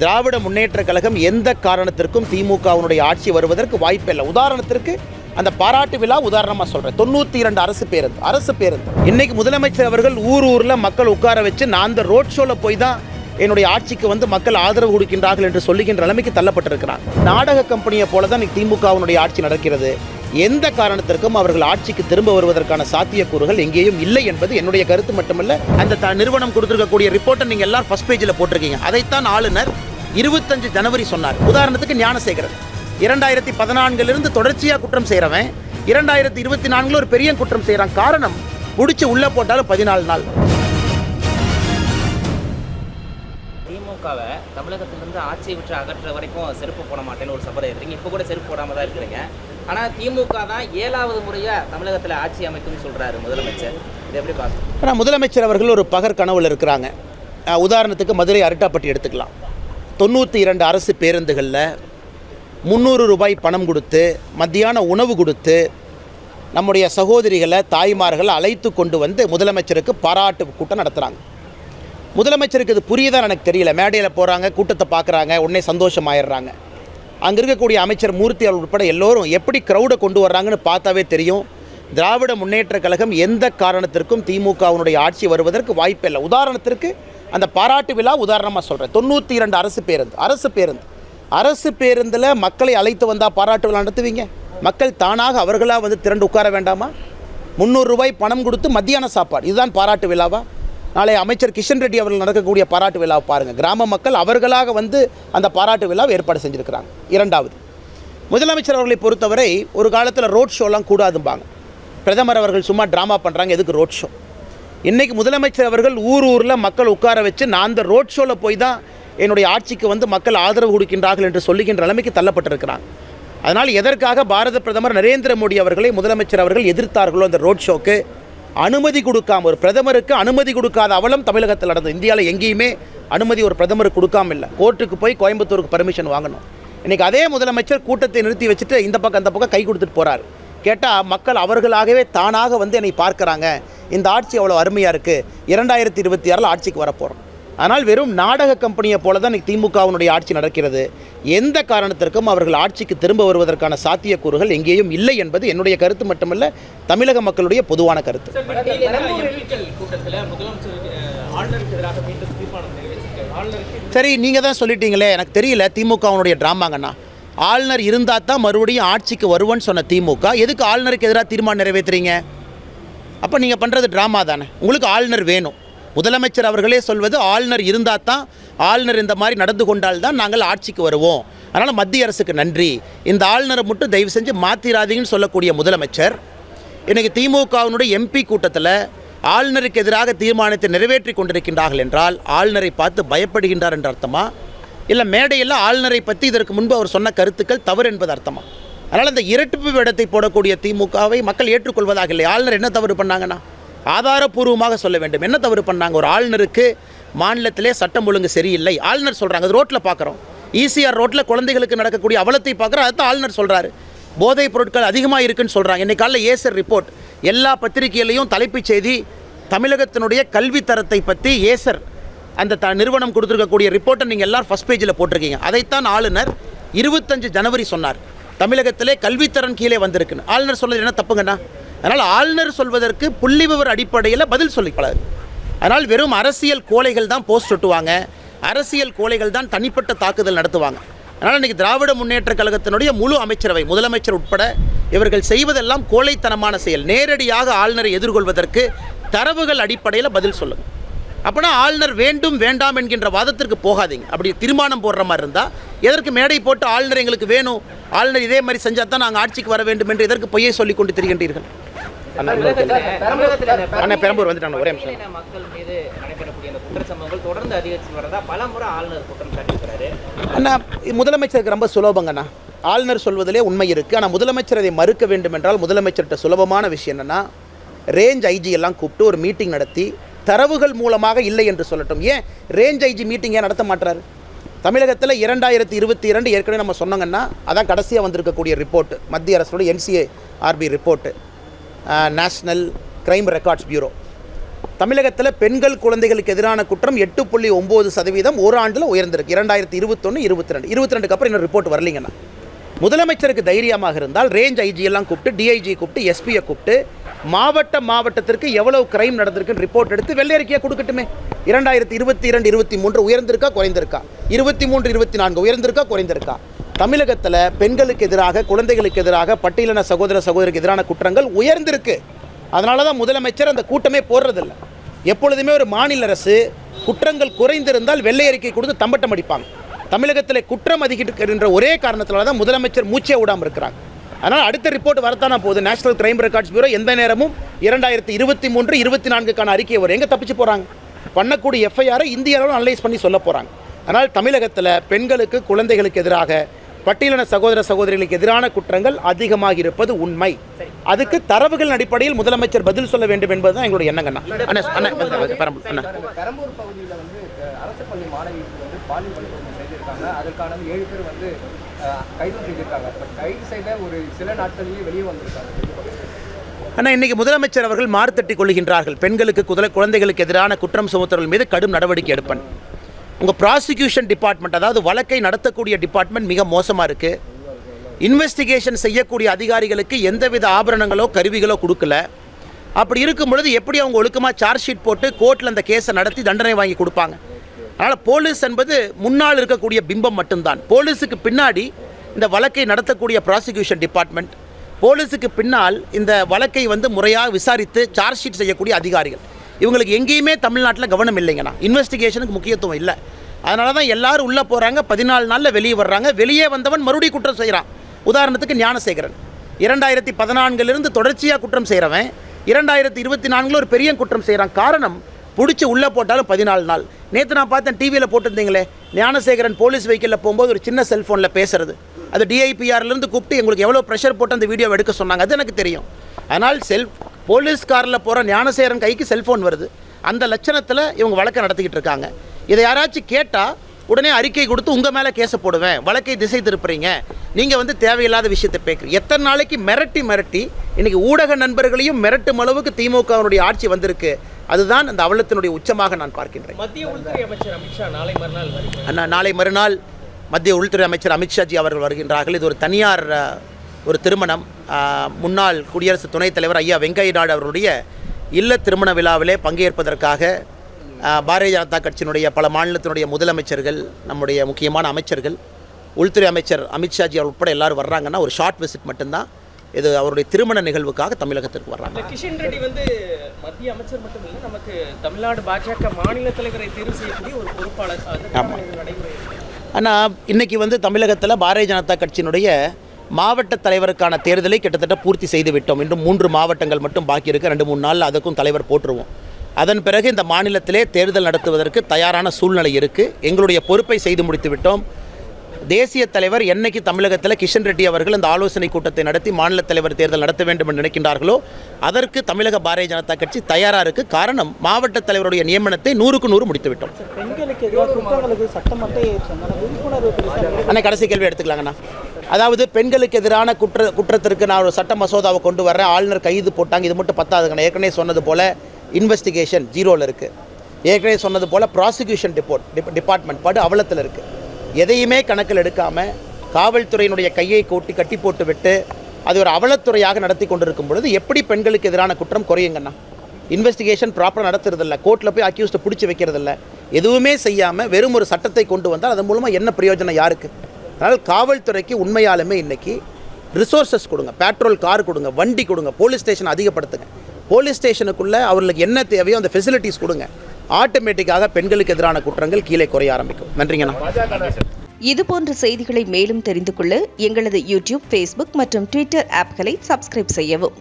திராவிட முன்னேற்ற கழகம் எந்த காரணத்திற்கும் திமுகவினுடைய ஆட்சி வருவதற்கு வாய்ப்பில்லை. உதாரணத்திற்கு அந்த பாராட்டு விழா உதாரணமாக சொல்கிறேன். 92 அரசு பேருந்து இன்னைக்கு முதலமைச்சர் அவர்கள் ஊரில் மக்கள் உட்கார வச்சு நான் அந்த ரோட் ஷோவில் போய் தான் என்னுடைய ஆட்சிக்கு வந்து மக்கள் ஆதரவு கொடுக்கின்றார்கள் என்று சொல்லுகின்ற நிலைமைக்கு தள்ளப்பட்டிருக்கிறார். நாடக கம்பெனியை போல தான் இன்னைக்கு திமுகவினுடைய ஆட்சி நடக்கிறது. எந்த காரணத்திற்கும் அவர்கள் ஆட்சிக்கு திரும்ப வருவதற்கான சாத்தியக்கூறுகள் எங்கேயும் இல்லை என்பது என்னுடைய கருத்து மட்டுமல்ல. அந்த நிறுவனம் கொடுத்திருக்கக்கூடிய ரிப்போர்ட்டை நீங்கள் எல்லாம் ஃபர்ஸ்ட் பேஜில் போட்டிருக்கீங்க. அதைத்தான் ஆளுநர் 25 ஜனவரி சொன்னார். உதாரணத்துக்கு ஞானசேகரன் 2014 தொடர்ச்சியாக குற்றம் செய்கிறவன் 2024 ஒரு பெரிய குற்றம் செய்கிறான். காரணம் பிடிச்சி உள்ளே போட்டாலும் 14 நாள். திமுகவை தமிழகத்திலிருந்து ஆட்சியை விட்டு அகற்ற வரைக்கும் செருப்பு போட மாட்டேன்னு ஒரு சபதம் எடுத்தீங்க. இப்போ கூட செருப்பு போடாமல் தான் இருக்கிறீங்க. ஆனால் திமுக தான் 7வது முறையாக தமிழகத்தில் ஆட்சி அமைக்கும்னு சொல்கிறாரு முதலமைச்சர். இதை எப்படி பார்க்கணும்? ஆனால் முதலமைச்சர் அவர்கள் ஒரு பகற் கனவுல இருக்கிறாங்க. உதாரணத்துக்கு மதுரை அரட்டாப்பட்டி எடுத்துக்கலாம். 92 அரசு பேருந்துகளில் 300 ரூபாய் பணம் கொடுத்து மத்தியான உணவு கொடுத்து நம்முடைய சகோதரிகளை தாய்மார்களை அழைத்து கொண்டு வந்து முதலமைச்சருக்கு பாராட்டு கூட்டம் நடத்துகிறாங்க. முதலமைச்சருக்கு இது புரியுதான்னு எனக்கு தெரியல. மேடையில் போகிறாங்க, கூட்டத்தை பார்க்குறாங்க, உடனே சந்தோஷமாயிடுறாங்க. அங்கே இருக்கக்கூடிய அமைச்சர் மூர்த்தி அவர்கள் உட்பட எல்லோரும் எப்படி க்ரௌடை கொண்டு வர்றாங்கன்னு பார்த்தாவே தெரியும். திராவிட முன்னேற்ற கழகம் எந்த காரணத்திற்கும் திமுகவினுடைய ஆட்சி வருவதற்கு வாய்ப்பில்லை. உதாரணத்திற்கு அந்த பாராட்டு விழா உதாரணமாக சொல்கிறேன். 92 அரசு பேருந்தில் மக்களை அழைத்து வந்தால் பாராட்டு விழா நடத்துவீங்க? மக்கள் தானாக அவர்களாக வந்து திரண்டு உட்கார வேண்டாமா? 300 ரூபாய் பணம் கொடுத்து மத்தியான சாப்பாடு, இதுதான் பாராட்டு விழாவா? நாளை அமைச்சர் கிஷன் ரெட்டி அவர்கள் நடக்கக்கூடிய பாராட்டு விழாவை பாருங்கள். கிராம மக்கள் அவர்களாக வந்து அந்த பாராட்டு விழாவை ஏற்பாடு செஞ்சுருக்கிறாங்க. இரண்டாவது, முதலமைச்சர் அவர்களை பொறுத்தவரை ஒரு காலத்தில் ரோட் ஷோலாம் கூடாதும்பாங்க. பிரதமர் அவர்கள் சும்மா ட்ராமா பண்ணுறாங்க, எதுக்கு ரோட் ஷோ? இன்றைக்கி முதலமைச்சர் அவர்கள் ஊரில் மக்கள் உட்கார வச்சு நான் அந்த ரோட் ஷோவில் போய் தான் என்னுடைய ஆட்சிக்கு வந்து மக்கள் ஆதரவு கொடுக்கின்றார்கள் என்று சொல்லுகின்ற நிலைமைக்கு தள்ளப்பட்டிருக்கிறாங்க. அதனால் எதற்காக பாரத பிரதமர் நரேந்திர மோடி அவர்களை முதலமைச்சர் அவர்கள் எதிர்த்தார்களோ அந்த ரோட் ஷோக்கு அனுமதி கொடுக்காம, ஒரு பிரதமருக்கு அனுமதி கொடுக்காத அவலம் தமிழகத்தில் நடந்தது. இந்தியாவில் எங்கேயுமே அனுமதி ஒரு பிரதமருக்கு கொடுக்காம இல்லை. கோர்ட்டுக்கு போய் கோயம்புத்தூருக்கு பர்மிஷன் வாங்கணும். இன்றைக்கி அதே முதலமைச்சர் கூட்டத்தை நிறுத்தி வச்சுட்டு இந்த பக்கம் அந்த பக்கம் கை கொடுத்துட்டு போகிறார். கேட்டால் மக்கள் அவர்களாகவே தானாக வந்து என்னை பார்க்குறாங்க, இந்த ஆட்சி அவ்வளோ அருமையாக இருக்குது, 2026 ஆட்சிக்கு வரப்போகிறோம். ஆனால் வெறும் நாடக கம்பெனியை போல தான் இன்றைக்கி திமுகவினுடைய ஆட்சி நடக்கிறது. எந்த காரணத்திற்கும் அவர்கள் ஆட்சிக்கு திரும்ப வருவதற்கான சாத்தியக்கூறுகள் எங்கேயும் இல்லை என்பது என்னுடைய கருத்து மட்டுமல்ல, தமிழக மக்களுடைய பொதுவான கருத்து. சரி, நீங்கள் தான் சொல்லிட்டீங்களே, எனக்கு தெரியல திமுகவினுடைய ட்ராமாங்கண்ணா. ஆளுநர் இருந்தால் தான் மறுபடியும் ஆட்சிக்கு வருவேன்னு சொன்ன திமுக எதுக்கு ஆளுநருக்கு எதிராக தீர்மானம் நிறைவேற்றுறீங்க? அப்போ நீங்கள் பண்ணுறது ட்ராமா தானே. உங்களுக்கு ஆளுநர் வேணும். முதலமைச்சர் அவர்களே சொல்வது ஆளுநர் இருந்தால் தான், ஆளுநர் இந்த மாதிரி நடந்து கொண்டால் தான் நாங்கள் ஆட்சிக்கு வருவோம், அதனால் மத்திய அரசுக்கு நன்றி, இந்த ஆளுநரை மட்டும் தயவு செஞ்சு மாற்றிராதீங்கன்னு சொல்லக்கூடிய முதலமைச்சர் இன்றைக்கி திமுகவினுடைய எம்பி கூட்டத்தில் ஆளுநருக்கு எதிராக தீர்மானத்தை நிறைவேற்றி கொண்டிருக்கின்றார்கள் என்றால் ஆளுநரை பார்த்து பயப்படுகின்றார் என்ற அர்த்தமா? இல்லை மேடையில் ஆளுநரை பற்றி இதற்கு முன்பு அவர் சொன்ன கருத்துக்கள் தவறு என்பது அர்த்தமா? அதனால் அந்த இரட்டிப்பு வேடத்தை போடக்கூடிய திமுகவை மக்கள் ஏற்றுக்கொள்வதாக இல்லை. ஆளுநர் என்ன தவறு பண்ணாங்கன்னா ஆதாரப்பூர்வமாக சொல்ல வேண்டும். என்ன தவறு பண்ணாங்க? ஒரு ஆளுநருக்கு மாநிலத்திலே சட்டம் ஒழுங்கு சரியில்லை ஆளுநர் சொல்கிறாங்க. அது ரோட்டில் பார்க்குறோம். ஈசிஆர் ரோட்டில் குழந்தைகளுக்கு நடக்கக்கூடிய அவலத்தை பார்க்குறோம். அதுதான் ஆளுநர் சொல்கிறாரு. போதைப் பொருட்கள் அதிகமாக இருக்குன்னு சொல்கிறாங்க. இன்றைக்கு காலையில் ஏசர் ரிப்போர்ட் எல்லா பத்திரிகையிலையும் தலைப்புச் செய்தி தமிழகத்தினுடைய கல்வி தரத்தை பற்றி ஏசர் அந்த நிறுவனம் கொடுத்துருக்கக்கூடிய ரிப்போர்ட்டை நீங்கள் எல்லோரும் ஃபஸ்ட் பேஜில் போட்டிருக்கீங்க. அதைத்தான் ஆளுநர் 25 ஜனவரி சொன்னார். தமிழகத்திலே கல்வித்தரம் கீழே வந்திருக்குன்னு. ஆளுநர் சொல்வது என்ன தப்புங்கண்ணா? அதனால் ஆளுநர் சொல்வதற்கு புள்ளி விவர அடிப்படையில் பதில் சொல்லிப்படாது. அதனால் வெறும் அரசியல் கோழைகள் தான் போஸ்ட் ஒட்டுவாங்க, அரசியல் கோழைகள் தான் தனிப்பட்ட தாக்குதல் நடத்துவாங்க. அதனால் இன்றைக்கி திராவிட முன்னேற்ற கழகத்தினுடைய முழு அமைச்சரவை, முதலமைச்சர் உட்பட இவர்கள் செய்வதெல்லாம் கோழைத்தனமான செயல். நேரடியாக ஆளுநரை எதிர்கொள்வதற்கு தரவுகள் அடிப்படையில் பதில் சொல்லுங்கள். அப்படின்னா ஆளுநர் வேண்டும் வேண்டாம் என்கின்ற வாதத்திற்கு போகாதீங்க. அப்படி தீர்மானம் போடுற மாதிரி இருந்தால் எதற்கு மேடை போட்டு ஆளுநர் எங்களுக்கு வேணும், ஆளுநர் இதே மாதிரி செஞ்சால் தான் நாங்கள் ஆட்சிக்கு வர வேண்டும் என்று எதற்கு பொய்யை சொல்லிக் கொண்டு திரிகின்றீர்கள்? பெரம்பூர் வந்துட்டாங்க. ஒரே நிமிஷம். மக்கள் மீது நடைபெறக்கூடிய அந்த குற்ற சம்பவங்கள் தொடர்ந்து அதிகரித்து வரதா பலமுறை ஆளுநர் குற்றம் சாட்டியிருக்கிறாரு. அண்ணா, முதலமைச்சருக்கு ரொம்ப சுலபங்கண்ணா. ஆளுநர் சொல்வதிலே உண்மை இருக்குது. ஆனால் முதலமைச்சர் அதை மறுக்க வேண்டும் என்றால் முதலமைச்சர்கிட்ட சுலபமான விஷயம் என்னென்னா, ரேஞ்ச் ஐஜி எல்லாம் கூப்பிட்டு ஒரு மீட்டிங் நடத்தி தரவுகள் மூலமாக இல்லை என்று சொல்லட்டும். ஏன் ரேஞ்ச் ஐஜி மீட்டிங் ஏன் நடத்த மாட்டார்? தமிழகத்தில் 2022 ஏற்கனவே நம்ம சொன்னோங்கன்னா அதான் கடைசியாக வந்திருக்கக்கூடிய ரிப்போர்ட்டு, மத்திய அரசோட NCARB report, national crime records bureau. தமிழகத்தில் பெண்கள் குழந்தைகளுக்கு எதிரான குற்றம் 8.9% ஒரு ஆண்டில் உயர்ந்திருக்கு. 2021, 22, 22க்கு அப்புறம் இன்னும் ரிப்போர்ட் வரலீங்கண்ணா. முதலமைச்சருக்கு தைரியமாக இருந்தால் ரேஞ்ச் ஐஜி எல்லாம் கூப்பிட்டு, டிஐஜி கூப்பிட்டு, எஸ்பியை கூப்பிட்டு மாவட்டத்திற்கு எவ்வளவு கிரைம் நடந்திருக்குன்னு ரிப்போர்ட் எடுத்து வெள்ளை அறிக்கையாக கொடுக்கட்டுமே. 2022, 23 உயர்ந்திருக்கா குறைந்திருக்கா, 23, 24 உயர்ந்திருக்கா குறைந்திருக்கா? தமிழகத்தில் பெண்களுக்கு எதிராக, குழந்தைகளுக்கு எதிராக, பட்டியலின சகோதரிக்கு எதிரான குற்றங்கள் உயர்ந்திருக்கு. அதனால தான் முதலமைச்சர் அந்த கூட்டமே போடுறதில்லை. எப்பொழுதுமே ஒரு மாநில அரசு குற்றங்கள் குறைந்திருந்தால் வெள்ளை அறிக்கை கொடுத்து தம்பட்டம் அடிப்பாங்க. தமிழகத்தில் குற்றம் அதிகரிக்கின்ற ஒரே காரணத்தினால தான் முதலமைச்சர் மூச்சே விடாமல் இருக்கிறாங்க. அதனால் அடுத்த ரிப்போர்ட் வரத்தான போகுது. நேஷனல் கிரைம் ரெக்கார்ட்ஸ் பியூரோ எந்த நேரமும் 2023, 24க்கான அறிக்கை வரும். எங்கே தப்பிச்சு போகிறாங்க? பண்ணக்கூடிய எஃப்ஐஆரை இந்திய அளவில் அனலைஸ் பண்ணி சொல்ல போகிறாங்க. அதனால் தமிழகத்தில் பெண்களுக்கு, குழந்தைகளுக்கு எதிராக, பட்டியலின சகோதரிகளுக்கு எதிரான குற்றங்கள் அதிகமாக இருப்பது உண்மை. அதுக்கு தரவுகள் அடிப்படையில் முதலமைச்சர் பதில் சொல்ல வேண்டும் என்பதுதான் எங்களுடைய எண்ணங்கண்ணா. பெரம்பூர் பகுதியில் அரசு பள்ளி மாணவிக்கு பாலியல் வன்கொடுமை செய்திருக்காங்க. அதற்கான 7 பேர் கைது செய்திருக்காங்க. கைது செய்த ஒரு சில நாட்களிலேயே வெளியே வந்திருக்காங்க. ஆனால் இன்றைக்கி முதலமைச்சர் அவர்கள் மாறுதட்டி கொள்கின்றார்கள். பெண்களுக்கு, குழந்தைகளுக்கு எதிரான குற்றம் சுமத்துவர்கள் மீது கடும் நடவடிக்கை எடுப்பேன். உங்கள் ப்ராசிக்யூஷன் டிபார்ட்மெண்ட், அதாவது வழக்கை நடத்தக்கூடிய டிபார்ட்மெண்ட் மிக மோசமாக இருக்குது. இன்வெஸ்டிகேஷன் செய்யக்கூடிய அதிகாரிகளுக்கு எந்தவித ஆபரணங்களோ கருவிகளோ கொடுக்கல. அப்படி இருக்கும் பொழுது எப்படி அவங்க ஒழுக்கமாக சார்ஜ் ஷீட் போட்டு கோர்ட்டில் அந்த கேஸை நடத்தி தண்டனை வாங்கி கொடுப்பாங்க? அதனால் போலீஸ் என்பது முன்னால் இருக்கக்கூடிய பிம்பம் மட்டும்தான். போலீஸுக்கு பின்னாடி இந்த வழக்கை நடத்தக்கூடிய ப்ராசிக்யூஷன் டிபார்ட்மெண்ட், போலீஸுக்கு பின்னால் இந்த வழக்கை முறையாக விசாரித்து சார்ஜ் ஷீட் செய்யக்கூடிய அதிகாரிகள், இவங்களுக்கு எங்கேயுமே தமிழ்நாட்டில் கவனம் இல்லைங்கண்ணா. இன்வெஸ்டிகேஷனுக்கு முக்கியத்துவம் இல்லை. அதனால தான் எல்லாரும் உள்ளே போகிறாங்க, 14 நாளில் வெளியே வர்றாங்க. வெளியே வந்தவன் மறுபடியும் குற்றம் செய்கிறான். உதாரணத்துக்கு ஞானசேகரன் 2014 தொடர்ச்சியாக குற்றம் செய்கிறவன் 2024 ஒரு பெரிய குற்றம் செய்கிறான். காரணம், பிடிச்சி உள்ளே போட்டாலும் 14 நாள். நேற்று நான் பார்த்தேன், டிவியில் போட்டிருந்தீங்களே, ஞானசேகரன் போலீஸ் வெஹிக்கிளில் போகும்போது ஒரு சின்ன செல்ஃபோனில் பேசுறது, அது டிஐபிஆர்லேருந்து கூப்பிட்டு எங்களுக்கு எவ்வளோ ப்ரெஷர் போட்டு அந்த வீடியோவை எடுக்க சொன்னாங்க. அது எனக்கு தெரியும். அதனால் போலீஸ் காரில் போகிற ஞானசேகரன் கைக்கு செல்ஃபோன் வருது. அந்த லட்சணத்தில் இவங்க வழக்கை நடத்திக்கிட்டு இருக்காங்க. இதை யாராச்சும் கேட்டால் உடனே அறிக்கை கொடுத்து உங்கள் மேலே கேஸை போடுவேன், வழக்கை திசை திருப்புறீங்க, நீங்கள் தேவையில்லாத விஷயத்தை பேக்குறீங்க. எத்தனை நாளைக்கு மிரட்டி இன்றைக்கி ஊடக நண்பர்களையும் மிரட்டும் அளவுக்கு திமுகவினுடைய ஆட்சி வந்திருக்கு. அதுதான் அந்த அவலத்தினுடைய உச்சமாக நான் பார்க்கின்றேன். மத்திய உள்துறை அமைச்சர் அமித்ஷா நாளை மறுநாள் மத்திய உள்துறை அமைச்சர் அமித்ஷாஜி அவர்கள் வருகின்றார்கள். இது ஒரு தனியார் ஒரு திருமணம். முன்னாள் குடியரசு துணைத் தலைவர் ஐயா வெங்கையா நாயுடு அவர்களுடைய இல்ல திருமண விழாவிலே பங்கேற்பதற்காக பாரதிய ஜனதா கட்சியினுடைய பல மாநிலத்தினுடைய முதலமைச்சர்கள், நம்முடைய முக்கியமான அமைச்சர்கள், உள்துறை அமைச்சர் அமித்ஷாஜி அவர் உட்பட எல்லாரும் வர்றாங்கன்னா ஒரு ஷார்ட் விசிட் மட்டும்தான். இது அவருடைய திருமண நிகழ்வுக்காக தமிழகத்திற்கு வர்றாங்க. கிஷன் ரெட்டி மத்திய அமைச்சர் மட்டும் இல்லை, நமக்கு தமிழ்நாடு பாஜக மாநில தலைவரை தேர்வு செய்யக்கூடிய ஒரு பொறுப்பாளர். ஆனால் இன்றைக்கி தமிழகத்தில் பாரதிய ஜனதா கட்சியினுடைய மாவட்ட தலைவருக்கான தேர்தலை கிட்டத்தட்ட பூர்த்தி செய்து விட்டோம். இன்னும் 3 மாவட்டங்கள் மட்டும் பாக்கி இருக்குது. 2-3 நாளில் அதுக்கும் தலைவர் போட்டுருவோம். அதன் பிறகு இந்த மாநிலத்திலே தேர்தல் நடத்துவதற்கு தயாரான சூழ்நிலை இருக்குது. எங்களுடைய பொறுப்பை செய்து முடித்து விட்டோம். தேசிய தலைவர் என்னைக்கு தமிழகத்தில் கிஷன் ரெட்டி அவர்கள் இந்த ஆலோசனை கூட்டத்தை நடத்தி மாநில தலைவர் தேர்தல் நடத்த வேண்டும் என்று நினைக்கின்றார்களோ அதற்கு தமிழக பாரதிய ஜனதா கட்சி தயாராக இருக்குது. காரணம், மாவட்ட தலைவருடைய நியமனத்தை 100க்கு 100 முடித்து விட்டோம். அண்ணா கடைசி கேள்வி எடுத்துக்கலாங்கண்ணா. அதாவது பெண்களுக்கு எதிரான குற்றத்திற்கு நான் ஒரு சட்ட மசோதாவை கொண்டு வர்றேன், ஆளுநர் கைது போட்டாங்க, இது மட்டும் பத்தாதுங்கண்ணா. ஏற்கனவே சொன்னது போல் இன்வெஸ்டிகேஷன் 0ல் இருக்குது. ஏற்கனவே சொன்னது போல் ப்ராசிக்யூஷன் டிபார்ட்மெண்ட் படு அவலத்தில் இருக்குது. எதையுமே கணக்கில் எடுக்காமல் காவல்துறையினுடைய கையை கட்டி போட்டு விட்டு அது ஒரு அவலத்துறையாக நடத்தி கொண்டிருக்கும் பொழுது எப்படி பெண்களுக்கு எதிரான குற்றம் குறையுங்கண்ணா? இன்வெஸ்டிகேஷன் ப்ராப்பராக நடத்துறதில்ல, கோர்ட்டில் போய் அக்யூஸ்ட்டை பிடிச்சி வைக்கிறதில்ல, எதுவுமே செய்யாமல் வெறும் ஒரு சட்டத்தை கொண்டு வந்தால் அதன் மூலமாக என்ன பிரயோஜனம் யாருக்கு? அதனால் காவல்துறைக்கு உண்மையாலுமே இன்றைக்கி ரிசோர்ஸஸ் கொடுங்க, பெட்ரோல் கார் கொடுங்க, வண்டி கொடுங்க, போலீஸ் ஸ்டேஷன் அதிகப்படுத்துங்க. போலீஸ் ஸ்டேஷனுக்குள்ளே அவர்களுக்கு என்ன தேவையோ அந்த ஃபெசிலிட்டிஸ் கொடுங்க. ஆட்டோமேட்டிக்காக பெண்களுக்கு எதிரான குற்றங்கள் கீழே குறைய ஆரம்பிக்கும். நன்றிங்கண்ணா. இதுபோன்ற செய்திகளை மேலும் தெரிந்து கொள்ள எங்களது யூடியூப், ஃபேஸ்புக் மற்றும் ட்விட்டர் ஆப்களை சப்ஸ்கிரைப் செய்யவும்.